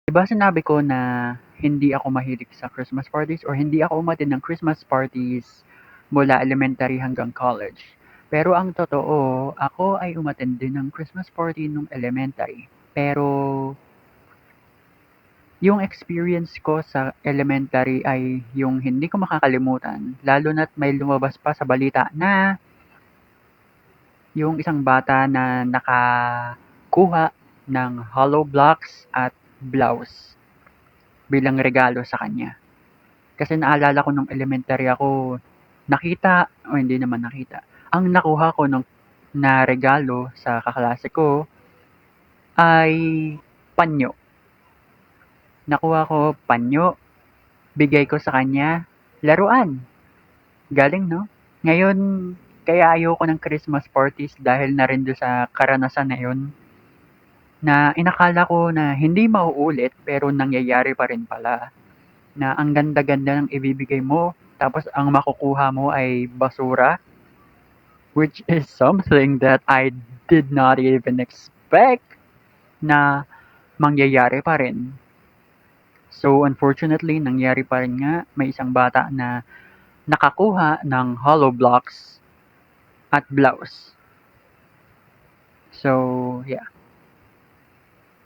'Di ba sinabi ko na hindi ako mahilig sa Christmas parties or hindi ako umattend ng Christmas parties mula elementary hanggang college. Pero ang totoo, ako ay umattend din ng Christmas party nung elementary. Pero yung experience ko sa elementary ay yung hindi ko makakalimutan, lalo na't may lumabas pa sa balita na yung isang bata na nakakuha ng hollow blocks at blouse bilang regalo sa kanya. Kasi naalala ko nung elementary ako, nakita o hindi naman nakita, ang nakuha ko nung na regalo sa kaklase ko ay panyo. Nakuha ko panyo, bigay ko sa kanya, laruan. Galing 'no? Ngayon, kaya ayoko ng Christmas parties dahil na rin do'n sa karanasan na 'yun, na inakala ko na hindi mauulit pero nangyayari pa rin pala. Na ang ganda-ganda ng ibibigay mo, tapos ang makukuha mo ay basura, which is something that I did not even expect na mangyayari pa rin. So, unfortunately, nangyari pa rin nga, may isang bata na nakakuha ng hollow blocks at blouse. So, yeah.